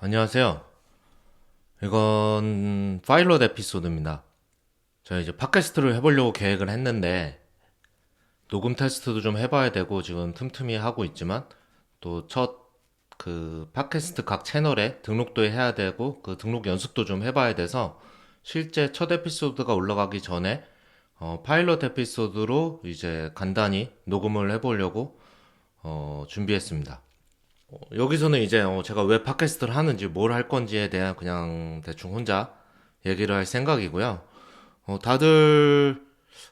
안녕하세요. 이건 파일럿 에피소드입니다. 제가 이제 팟캐스트를 해보려고 계획을 했는데, 녹음 테스트도 좀 해봐야 되고, 지금 틈틈이 하고 있지만, 또 팟캐스트 각 채널에 등록도 해야 되고, 그 등록 연습도 좀 해봐야 돼서, 실제 첫 에피소드가 올라가기 전에, 파일럿 에피소드로 이제 간단히 녹음을 해보려고, 준비했습니다. 여기서는 이제 제가 왜 팟캐스트를 하는지 뭘 할 건지에 대한 그냥 대충 혼자 얘기를 할 생각이고요. 다들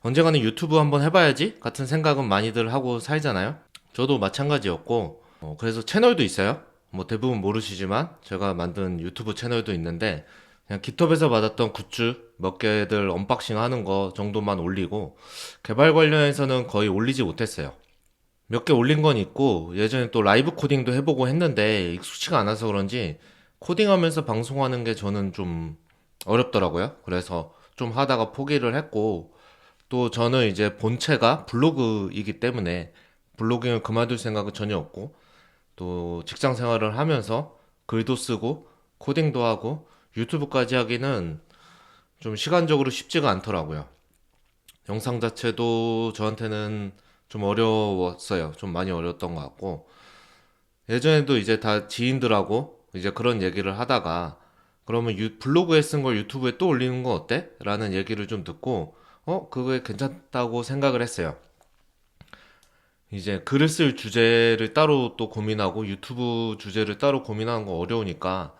언젠가는 유튜브 한번 해봐야지 같은 생각은 많이들 하고 살잖아요. 저도 마찬가지였고, 그래서 채널도 있어요. 뭐 대부분 모르시지만 제가 만든 유튜브 채널도 있는데 그냥 깃허브에서 받았던 굿즈 몇 개들 언박싱 하는 거 정도만 올리고 개발 관련해서는 거의 올리지 못했어요. 몇 개 올린 건 있고 예전에 또 라이브 코딩도 해보고 했는데 익숙치가 않아서 그런지 코딩하면서 방송하는 게 저는 좀 어렵더라고요. 그래서 좀 하다가 포기를 했고 또 저는 이제 본체가 블로그이기 때문에 블로깅을 그만둘 생각은 전혀 없고 또 직장 생활을 하면서 글도 쓰고 코딩도 하고 유튜브까지 하기는 좀 시간적으로 쉽지가 않더라고요. 영상 자체도 저한테는 좀 어려웠어요. 좀 많이 어려웠던 것 같고 예전에도 이제 다 지인들하고 이제 그런 얘기를 하다가 그러면 블로그에 쓴 걸 유튜브에 또 올리는 건 어때? 라는 얘기를 좀 듣고 그게 괜찮다고 생각을 했어요. 이제 글을 쓸 주제를 따로 또 고민하고 유튜브 주제를 따로 고민하는 거 어려우니까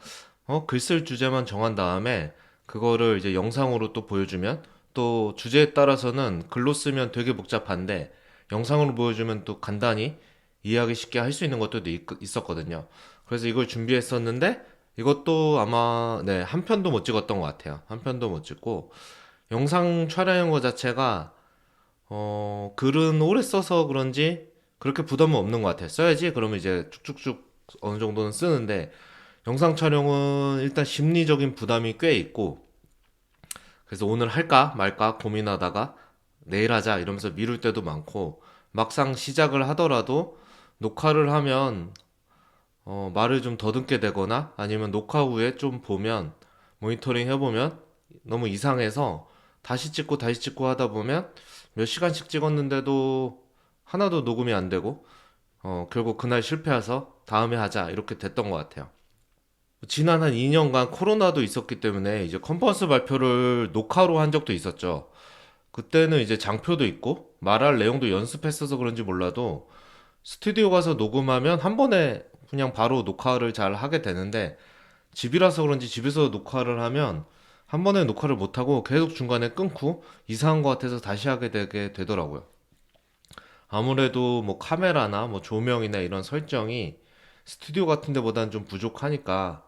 글 쓸 주제만 정한 다음에 그거를 이제 영상으로 또 보여주면 또 주제에 따라서는 글로 쓰면 되게 복잡한데 영상으로 보여주면 또 간단히 이해하기 쉽게 할 수 있는 것들도 있었거든요. 그래서 이걸 준비했었는데 이것도 아마 네, 한 편도 못 찍었던 것 같아요. 한 편도 못 찍고 영상 촬영한 것 자체가 글은 오래 써서 그런지 그렇게 부담은 없는 것 같아요. 써야지 그러면 이제 쭉쭉쭉 어느 정도는 쓰는데 영상 촬영은 일단 심리적인 부담이 꽤 있고 그래서 오늘 할까 말까 고민하다가 내일 하자 이러면서 미룰 때도 많고 막상 시작을 하더라도 녹화를 하면 말을 좀 더듬게 되거나 아니면 녹화 후에 좀 보면 모니터링 해보면 너무 이상해서 다시 찍고 하다 보면 몇 시간씩 찍었는데도 하나도 녹음이 안 되고 결국 그날 실패해서 다음에 하자 이렇게 됐던 것 같아요. 지난 한 2년간 코로나도 있었기 때문에 이제 컨퍼런스 발표를 녹화로 한 적도 있었죠. 그때는 이제 장표도 있고 말할 내용도 연습했어서 그런지 몰라도 스튜디오 가서 녹음하면 한 번에 그냥 바로 녹화를 잘 하게 되는데 집이라서 그런지 집에서 녹화를 하면 한 번에 녹화를 못하고 계속 중간에 끊고 이상한 것 같아서 다시 하게 되게 되더라고요. 아무래도 뭐 카메라나 뭐 조명이나 이런 설정이 스튜디오 같은 데보다는 좀 부족하니까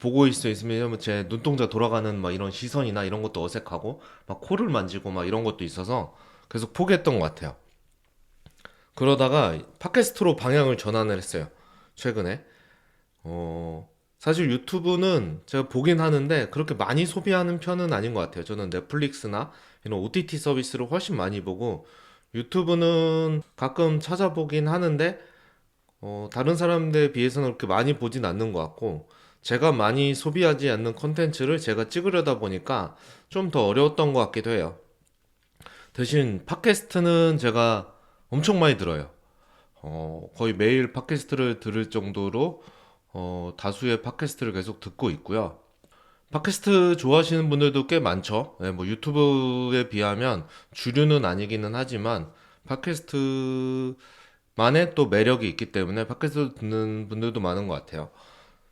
보고 있으면 제 눈동자 돌아가는 막 이런 시선이나 이런 것도 어색하고 막 코를 만지고 막 이런 것도 있어서 계속 포기했던 것 같아요. 그러다가 팟캐스트로 방향을 전환을 했어요. 최근에. 사실 유튜브는 제가 보긴 하는데 그렇게 많이 소비하는 편은 아닌 것 같아요. 저는 넷플릭스나 이런 OTT 서비스를 훨씬 많이 보고 유튜브는 가끔 찾아보긴 하는데 다른 사람들에 비해서는 그렇게 많이 보진 않는 것 같고 제가 많이 소비하지 않는 컨텐츠를 제가 찍으려다 보니까 좀 더 어려웠던 것 같기도 해요. 대신 팟캐스트는 제가 엄청 많이 들어요. 거의 매일 팟캐스트를 들을 정도로 다수의 팟캐스트를 계속 듣고 있고요. 팟캐스트 좋아하시는 분들도 꽤 많죠. 네, 뭐 유튜브에 비하면 주류는 아니기는 하지만 팟캐스트만의 또 매력이 있기 때문에 팟캐스트 듣는 분들도 많은 것 같아요.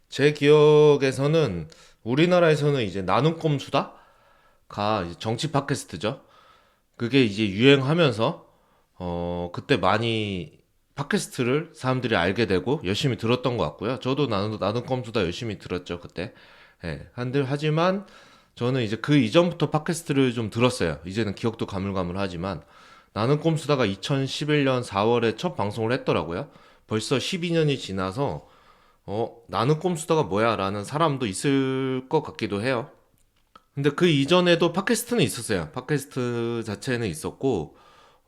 제 기억에서는 우리나라에서는 이제 나눔 꼼수다가 이제 정치 팟캐스트죠. 그게 이제 유행하면서 그때 많이 팟캐스트를 사람들이 알게 되고 열심히 들었던 것 같고요. 저도 나는 꼼수다 열심히 들었죠 그때. 예, 하지만 저는 이제 그 이전부터 팟캐스트를 좀 들었어요. 이제는 기억도 가물가물하지만 나는 꼼수다가 2011년 4월에 첫 방송을 했더라고요. 벌써 12년이 지나서 나는 꼼수다가 뭐야? 라는 사람도 있을 것 같기도 해요. 근데 그 이전에도 팟캐스트는 있었어요. 팟캐스트 자체는 있었고,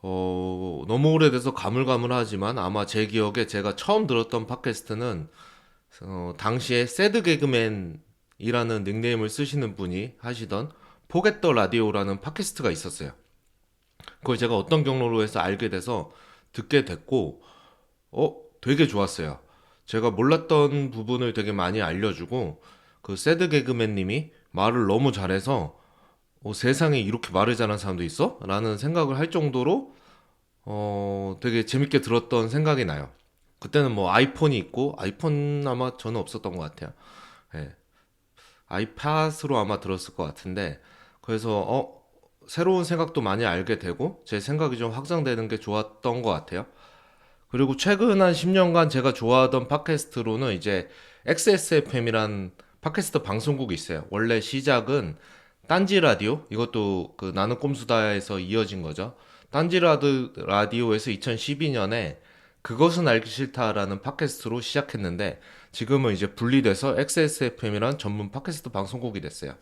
너무 오래돼서 가물가물하지만 아마 제 기억에 제가 처음 들었던 팟캐스트는 당시에 새드 개그맨이라는 닉네임을 쓰시는 분이 하시던 포겟 더 라디오라는 팟캐스트가 있었어요. 그걸 제가 어떤 경로로 해서 알게 돼서 듣게 됐고, 되게 좋았어요. 제가 몰랐던 부분을 되게 많이 알려주고, 그 새드 개그맨님이 말을 너무 잘해서, 세상에 이렇게 말을 잘하는 사람도 있어? 라는 생각을 할 정도로, 되게 재밌게 들었던 생각이 나요. 그때는 뭐 아이폰이 있고, 아이폰 아마 저는 없었던 것 같아요. 예. 아이팟으로 아마 들었을 것 같은데, 그래서, 새로운 생각도 많이 알게 되고, 제 생각이 좀 확장되는 게 좋았던 것 같아요. 그리고 최근 한 10년간 제가 좋아하던 팟캐스트로는 이제 XSFM이란 팟캐스트 방송국이 있어요. 원래 시작은 딴지 라디오, 이것도 그 나는 꼼수다에서 이어진 거죠. 딴지 라디오에서 2012년에 그것은 알기 싫다라는 팟캐스트로 시작했는데 지금은 이제 분리돼서 XSFM이란 전문 팟캐스트 방송국이 됐어요.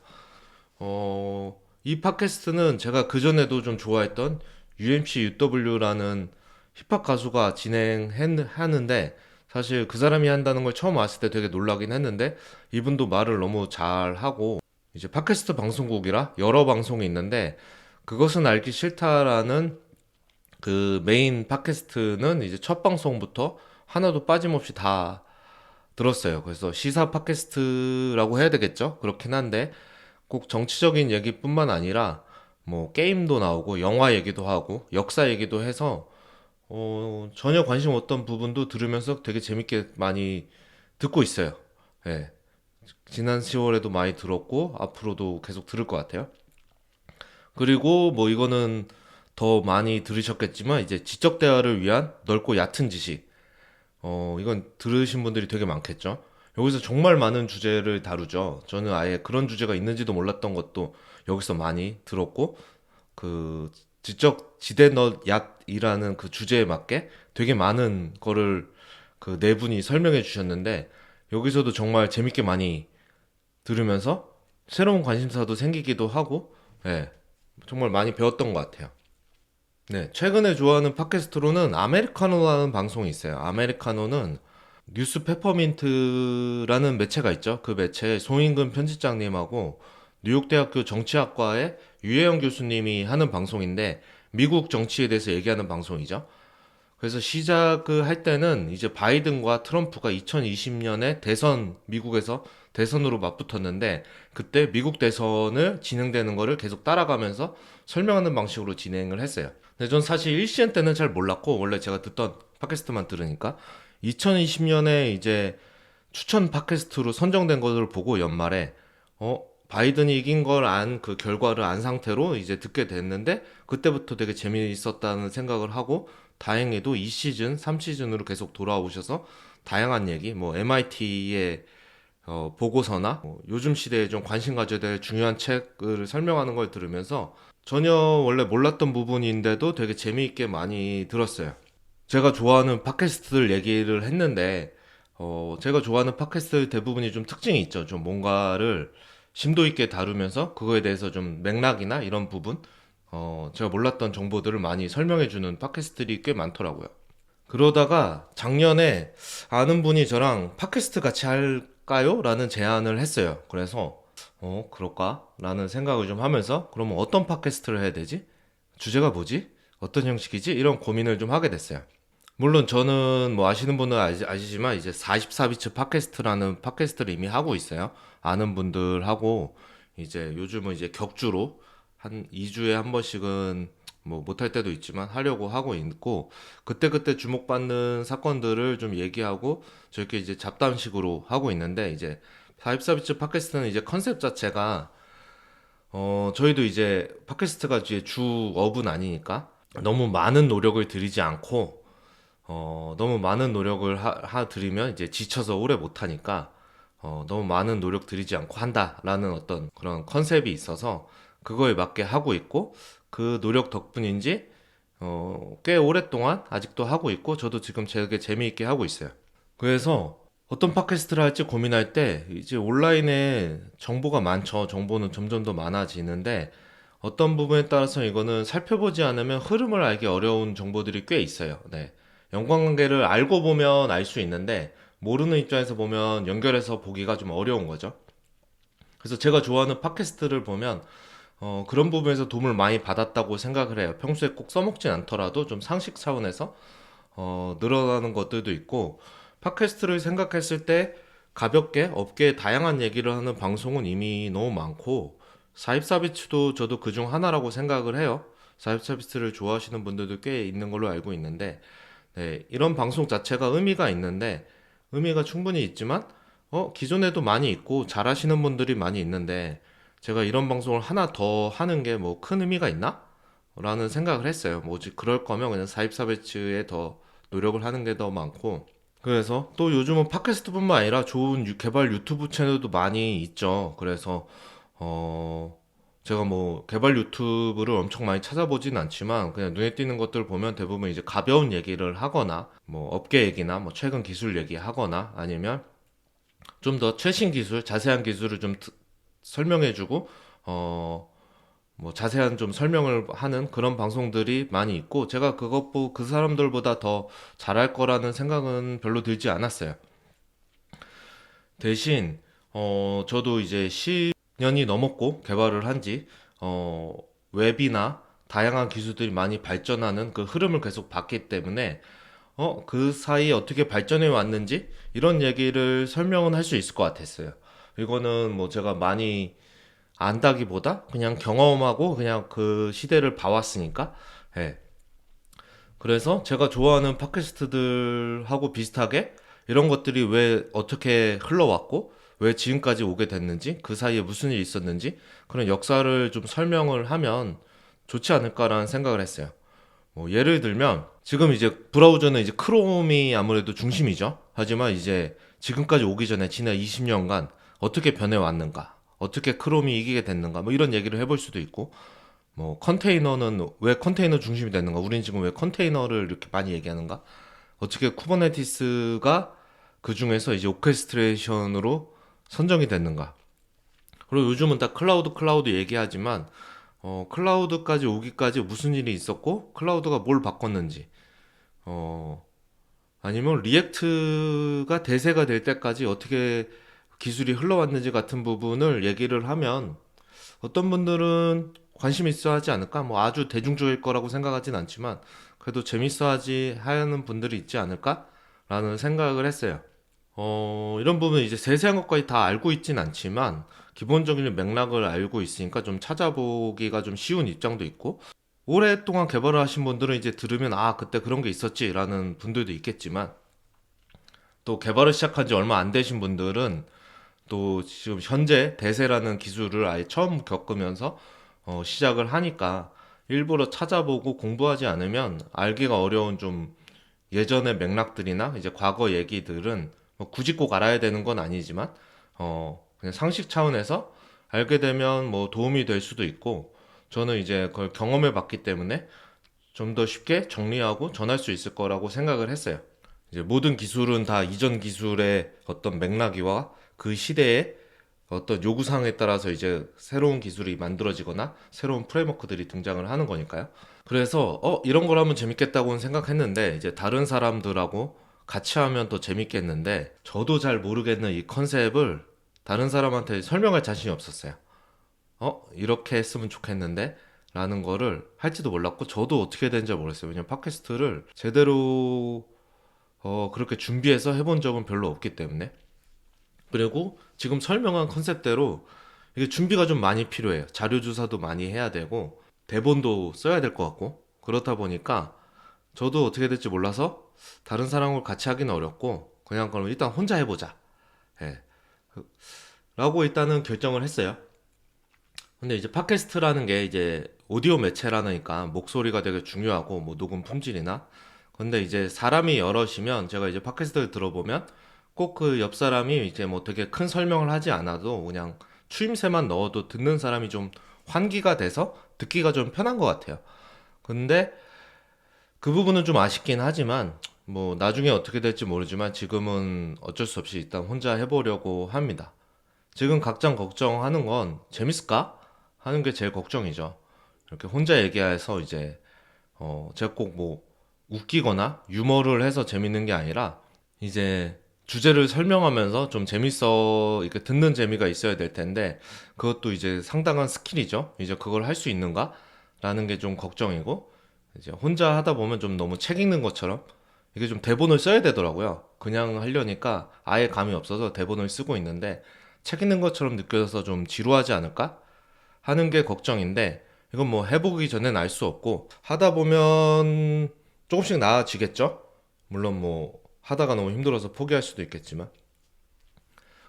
이 팟캐스트는 제가 그전에도 좀 좋아했던 UMC UW라는 힙합 가수가 진행하는데 사실 그 사람이 한다는 걸 처음 왔을 때 되게 놀라긴 했는데 이분도 말을 너무 잘하고 이제 팟캐스트 방송국이라 여러 방송이 있는데 그것은 알기 싫다라는 그 메인 팟캐스트는 이제 첫 방송부터 하나도 빠짐없이 다 들었어요. 그래서 시사 팟캐스트라고 해야 되겠죠? 그렇긴 한데 꼭 정치적인 얘기뿐만 아니라 뭐 게임도 나오고 영화 얘기도 하고 역사 얘기도 해서 전혀 관심 없던 부분도 들으면서 되게 재밌게 많이 듣고 있어요. 예. 지난 10월에도 많이 들었고 앞으로도 계속 들을 것 같아요. 그리고 뭐 이거는 더 많이 들으셨겠지만 이제 지적 대화를 위한 넓고 얕은 지식. 이건 들으신 분들이 되게 많겠죠. 여기서 정말 많은 주제를 다루죠. 저는 아예 그런 주제가 있는지도 몰랐던 것도 여기서 많이 들었고 그 지적 지대넛얏이라는 그 주제에 맞게 되게 많은 거를 그 네 분이 설명해 주셨는데 여기서도 정말 재밌게 많이 들으면서 새로운 관심사도 생기기도 하고 예, 정말 많이 배웠던 것 같아요. 네, 최근에 좋아하는 팟캐스트로는 아메리카노라는 방송이 있어요. 아메리카노는 뉴스 페퍼민트라는 매체가 있죠. 그 매체에 송인근 편집장님하고 뉴욕대학교 정치학과의 유해영 교수님이 하는 방송인데 미국 정치에 대해서 얘기하는 방송이죠. 그래서 시작을 할 때는 이제 바이든과 트럼프가 2020년에 미국에서 대선으로 맞붙었는데 그때 미국 대선을 진행되는 거를 계속 따라가면서 설명하는 방식으로 진행을 했어요. 근데 전 사실 1시즌 때는 잘 몰랐고 원래 제가 듣던 팟캐스트만 들으니까 2020년에 이제 추천 팟캐스트로 선정된 것을 보고 연말에 바이든이 이긴 걸 그 결과를 안 상태로 이제 듣게 됐는데 그때부터 되게 재미있었다는 생각을 하고 다행히도 2시즌, 3시즌으로 계속 돌아오셔서 다양한 얘기, 뭐 MIT의 보고서나 요즘 시대에 좀 관심 가져야 될 중요한 책을 설명하는 걸 들으면서 전혀 원래 몰랐던 부분인데도 되게 재미있게 많이 들었어요. 제가 좋아하는 팟캐스트들 얘기를 했는데, 제가 좋아하는 팟캐스트 대부분이 좀 특징이 있죠. 좀 뭔가를 심도 있게 다루면서 그거에 대해서 좀 맥락이나 이런 부분, 제가 몰랐던 정보들을 많이 설명해주는 팟캐스트들이 꽤 많더라고요. 그러다가 작년에 아는 분이 저랑 팟캐스트 같이 할까요? 라는 제안을 했어요. 그래서, 그럴까? 라는 생각을 좀 하면서, 그러면 어떤 팟캐스트를 해야 되지? 주제가 뭐지? 어떤 형식이지? 이런 고민을 좀 하게 됐어요. 물론 저는 뭐 아시는 분은 아시지만 이제 44비치 팟캐스트라는 팟캐스트를 이미 하고 있어요. 아는 분들하고 이제 요즘은 이제 격주로 한 2주에 한 번씩은 뭐 못할 때도 있지만 하려고 하고 있고 그때그때 주목받는 사건들을 좀 얘기하고 저렇게 이제 잡담식으로 하고 있는데 이제 44비치 팟캐스트는 이제 컨셉 자체가 저희도 이제 팟캐스트가 이제 주업은 아니니까 너무 많은 노력을 들이지 않고 너무 많은 노력을 들이면 이제 지쳐서 오래 못하니까 너무 많은 노력 들이지 않고 한다라는 어떤 그런 컨셉이 있어서 그거에 맞게 하고 있고 그 노력 덕분인지 꽤 오랫동안 아직도 하고 있고 저도 지금 되게 재미있게 하고 있어요. 그래서 어떤 팟캐스트를 할지 고민할 때 이제 온라인에 정보가 많죠. 정보는 점점 더 많아지는데 어떤 부분에 따라서 이거는 살펴보지 않으면 흐름을 알기 어려운 정보들이 꽤 있어요. 네. 연관관계를 알고 보면 알 수 있는데 모르는 입장에서 보면 연결해서 보기가 좀 어려운 거죠. 그래서 제가 좋아하는 팟캐스트를 보면 그런 부분에서 도움을 많이 받았다고 생각을 해요. 평소에 꼭 써먹진 않더라도 좀 상식 차원에서 늘어나는 것들도 있고, 팟캐스트를 생각했을 때 가볍게 업계의 다양한 얘기를 하는 방송은 이미 너무 많고, 사입사비츠도 저도 그중 하나라고 생각을 해요. 사입사비츠를 좋아하시는 분들도 꽤 있는 걸로 알고 있는데, 네, 이런 방송 자체가 의미가 있는데, 의미가 충분히 있지만, 기존에도 많이 있고 잘하시는 분들이 많이 있는데, 제가 이런 방송을 하나 더 하는 게 뭐 큰 의미가 있나? 라는 생각을 했어요. 뭐지, 그럴 거면 그냥 사입사 배치에 더 노력을 하는 게 더 많고. 그래서 또 요즘은 팟캐스트뿐만 아니라 좋은 개발 유튜브 채널도 많이 있죠. 그래서 어 제가 뭐 개발 유튜브를 엄청 많이 찾아보진 않지만 그냥 눈에 띄는 것들 보면 대부분 이제 가벼운 얘기를 하거나 뭐 업계 얘기나 뭐 최근 기술 얘기하거나 아니면 좀 더 최신 기술, 자세한 기술을 좀 설명해주고 뭐 자세한 좀 설명을 하는 그런 방송들이 많이 있고, 제가 그 사람들보다 더 잘할 거라는 생각은 별로 들지 않았어요. 대신 저도 이제 10년이 넘었고 개발을 한지 웹이나 다양한 기술들이 많이 발전하는 그 흐름을 계속 봤기 때문에 그 사이에 어떻게 발전해 왔는지 이런 얘기를 설명은 할 수 있을 것 같았어요. 이거는 뭐 제가 많이 안다기보다 그냥 경험하고 그냥 그 시대를 봐왔으니까. 예. 그래서 제가 좋아하는 팟캐스트들하고 비슷하게 이런 것들이 왜 어떻게 흘러왔고 왜 지금까지 오게 됐는지 그 사이에 무슨 일이 있었는지 그런 역사를 좀 설명을 하면 좋지 않을까라는 생각을 했어요. 뭐 예를 들면 지금 이제 브라우저는 이제 크롬이 아무래도 중심이죠. 하지만 이제 지금까지 오기 전에 지난 20년간 어떻게 변해왔는가, 어떻게 크롬이 이기게 됐는가, 뭐 이런 얘기를 해볼 수도 있고, 뭐 컨테이너는 왜 컨테이너 중심이 됐는가, 우리는 지금 왜 컨테이너를 이렇게 많이 얘기하는가, 어떻게 쿠버네티스가 그 중에서 이제 오케스트레이션으로 선정이 됐는가. 그리고 요즘은 다 클라우드 얘기하지만 클라우드까지 오기까지 무슨 일이 있었고 클라우드가 뭘 바꿨는지, 어, 아니면 리액트가 대세가 될 때까지 어떻게 기술이 흘러왔는지 같은 부분을 얘기를 하면 어떤 분들은 관심 있어 하지 않을까? 뭐 아주 대중적일 거라고 생각하진 않지만 그래도 재밌어 하지 하는 분들이 있지 않을까? 라는 생각을 했어요. 이런 부분 이제 세세한 것까지 다 알고 있진 않지만 기본적인 맥락을 알고 있으니까 좀 찾아보기가 좀 쉬운 입장도 있고, 오랫동안 개발을 하신 분들은 이제 들으면 아, 그때 그런 게 있었지라는 분들도 있겠지만, 또 개발을 시작한 지 얼마 안 되신 분들은 또 지금 현재 대세라는 기술을 아예 처음 겪으면서 시작을 하니까 일부러 찾아보고 공부하지 않으면 알기가 어려운 좀 예전의 맥락들이나 이제 과거 얘기들은 뭐 굳이 꼭 알아야 되는 건 아니지만 그냥 상식 차원에서 알게 되면 뭐 도움이 될 수도 있고, 저는 이제 그걸 경험해 봤기 때문에 좀 더 쉽게 정리하고 전할 수 있을 거라고 생각을 했어요. 이제 모든 기술은 다 이전 기술의 어떤 맥락이와 그 시대의 어떤 요구사항에 따라서 이제 새로운 기술이 만들어지거나 새로운 프레임워크들이 등장을 하는 거니까요. 그래서 이런 걸 하면 재밌겠다고는 생각했는데 이제 다른 사람들하고 같이 하면 더 재밌겠는데 저도 잘 모르겠는 이 컨셉을 다른 사람한테 설명할 자신이 없었어요. 이렇게 했으면 좋겠는데 라는 거를 할지도 몰랐고 저도 어떻게 되는지 모르겠어요. 왜냐면 팟캐스트를 제대로 그렇게 준비해서 해본 적은 별로 없기 때문에. 그리고 지금 설명한 컨셉대로 이게 준비가 좀 많이 필요해요. 자료 조사도 많이 해야 되고 대본도 써야 될 것 같고, 그렇다 보니까 저도 어떻게 될지 몰라서 다른 사람을 같이 하기는 어렵고 그냥 그럼 일단 혼자 해보자. 예. 라고 일단은 결정을 했어요. 근데 이제 팟캐스트라는 게 이제 오디오 매체라니까 목소리가 되게 중요하고 뭐 녹음 품질이나, 근데 이제 사람이 여럿이면 제가 이제 팟캐스트를 들어보면 꼭 그 옆 사람이 이제 뭐 되게 큰 설명을 하지 않아도 그냥 추임새만 넣어도 듣는 사람이 좀 환기가 돼서 듣기가 좀 편한 것 같아요. 근데 그 부분은 좀 아쉽긴 하지만 뭐 나중에 어떻게 될지 모르지만 지금은 어쩔 수 없이 일단 혼자 해보려고 합니다. 지금 각자 걱정하는 건 재밌을까? 하는 게 제일 걱정이죠. 이렇게 혼자 얘기해서 이제 제가 꼭 뭐 웃기거나 유머를 해서 재밌는 게 아니라 이제 주제를 설명하면서 좀 재밌어, 이렇게 듣는 재미가 있어야 될 텐데, 그것도 이제 상당한 스킬이죠. 이제 그걸 할 수 있는가? 라는 게 좀 걱정이고, 이제 혼자 하다 보면 좀 너무 책 읽는 것처럼, 이게 좀 대본을 써야 되더라고요. 그냥 하려니까 아예 감이 없어서 대본을 쓰고 있는데, 책 읽는 것처럼 느껴져서 좀 지루하지 않을까? 하는 게 걱정인데, 이건 뭐 해보기 전엔 알 수 없고, 하다 보면 조금씩 나아지겠죠? 물론 뭐 하다가 너무 힘들어서 포기할 수도 있겠지만.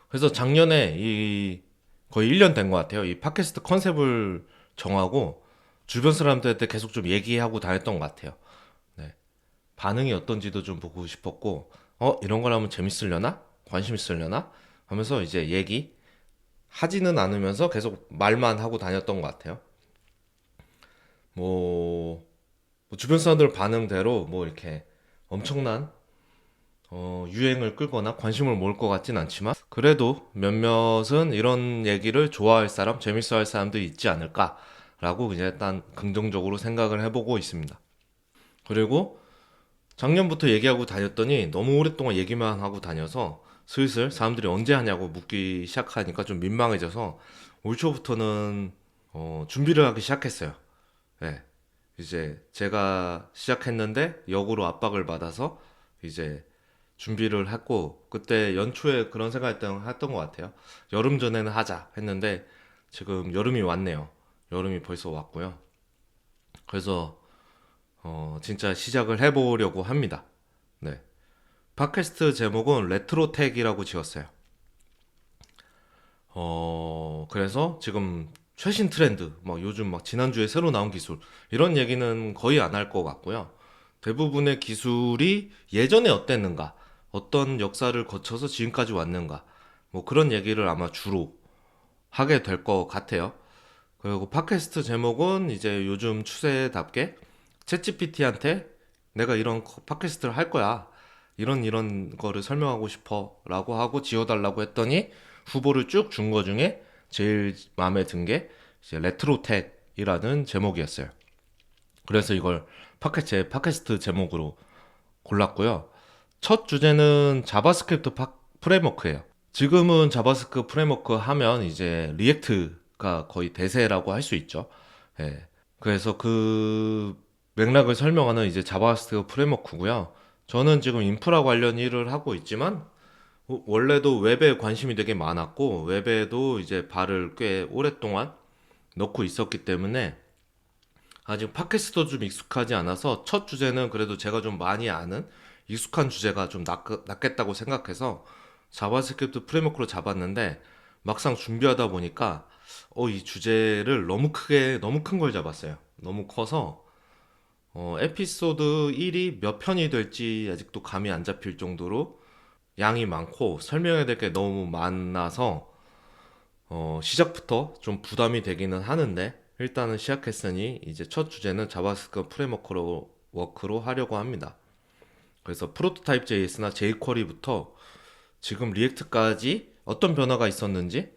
그래서 작년에 이 거의 1년 된 것 같아요. 이 팟캐스트 컨셉을 정하고 주변 사람들한테 계속 좀 얘기하고 다녔던 것 같아요. 네. 반응이 어떤지도 좀 보고 싶었고, 이런 걸 하면 재밌으려나? 관심 있으려나? 하면서 이제 얘기 하지는 않으면서 계속 말만 하고 다녔던 것 같아요. 뭐, 뭐 주변 사람들 반응대로 뭐 이렇게 엄청난 유행을 끌거나 관심을 모을 것 같진 않지만 그래도 몇몇은 이런 얘기를 좋아할 사람, 재밌어 할 사람도 있지 않을까라고 이제 일단 긍정적으로 생각을 해보고 있습니다. 그리고 작년부터 얘기하고 다녔더니 너무 오랫동안 얘기만 하고 다녀서 슬슬 사람들이 언제 하냐고 묻기 시작하니까 좀 민망해져서 올 초부터는 준비를 하기 시작했어요. 네. 이제 제가 시작했는데 역으로 압박을 받아서 이제 준비를 했고 그때 연초에 그런 했던 것 같아요. 여름 전에는 하자 했는데 지금 여름이 왔네요. 여름이 벌써 왔고요. 그래서 진짜 시작을 해보려고 합니다. 네. 팟캐스트 제목은 레트로텍이라고 지었어요. 그래서 지금 최신 트렌드, 막 요즘 막 지난주에 새로 나온 기술, 이런 얘기는 거의 안 할 것 같고요. 대부분의 기술이 예전에 어땠는가, 어떤 역사를 거쳐서 지금까지 왔는가, 뭐 그런 얘기를 아마 주로 하게 될 것 같아요. 그리고 팟캐스트 제목은 이제 요즘 추세답게 챗GPT한테 내가 이런 팟캐스트를 할 거야. 이런 거를 설명하고 싶어. 라고 하고 지어달라고 했더니 후보를 쭉 준 거 중에 제일 마음에 든 게 이제 레트로텍이라는 제목이었어요. 그래서 이걸 제 팟캐스트 제목으로 골랐고요. 첫 주제는 자바스크립트 프레임워크예요. 지금은 자바스크립트 프레임워크 하면 이제 리액트가 거의 대세라고 할 수 있죠. 예. 그래서 그 맥락을 설명하는 이제 자바스크립트 프레임워크고요. 저는 지금 인프라 관련 일을 하고 있지만 원래도 웹에 관심이 되게 많았고 웹에도 이제 발을 꽤 오랫동안 넣고 있었기 때문에 아직 팟캐스트도 좀 익숙하지 않아서 첫 주제는 그래도 제가 좀 많이 아는 익숙한 주제가 좀 낫겠다고 생각해서 자바스크립트 프레임워크로 잡았는데 막상 준비하다 보니까 이 주제를 너무 큰 걸 잡았어요. 너무 커서 에피소드 1이 몇 편이 될지 아직도 감이 안 잡힐 정도로 양이 많고 설명해야 될 게 너무 많아서 시작부터 좀 부담이 되기는 하는데 일단은 시작했으니 이제 첫 주제는 자바스크립트 프레임워크로 워크로 하려고 합니다. 그래서 프로토타입 JS나 jQuery부터 지금 리액트까지 어떤 변화가 있었는지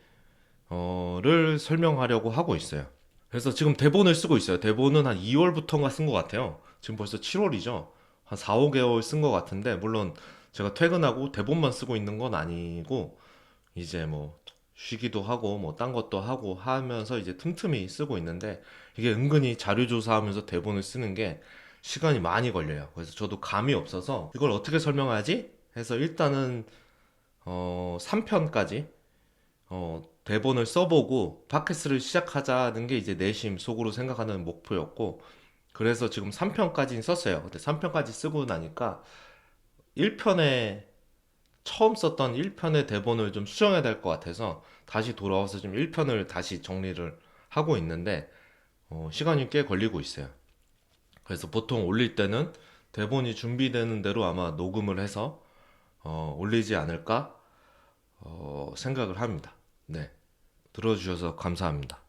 를 설명하려고 하고 있어요. 그래서 지금 대본을 쓰고 있어요. 대본은 한 2월부터인가 쓴 것 같아요. 지금 벌써 7월이죠. 한 4, 5개월 쓴 것 같은데 물론 제가 퇴근하고 대본만 쓰고 있는 건 아니고 이제 뭐 쉬기도 하고 뭐 딴 것도 하고 하면서 이제 틈틈이 쓰고 있는데 이게 은근히 자료 조사하면서 대본을 쓰는 게 시간이 많이 걸려요. 그래서 저도 감이 없어서 이걸 어떻게 설명하지? 해서 일단은 3편까지 대본을 써보고 팟캐스트를 시작하자는 게 이제 내심 속으로 생각하는 목표였고 그래서 지금 3편까지 썼어요. 근데 3편까지 쓰고 나니까 1편에 처음 썼던 1편의 대본을 좀 수정해야 될 것 같아서 다시 돌아와서 좀 1편을 다시 정리를 하고 있는데 시간이 꽤 걸리고 있어요. 그래서 보통 올릴 때는 대본이 준비되는 대로 아마 녹음을 해서 올리지 않을까 생각을 합니다. 네, 들어주셔서 감사합니다.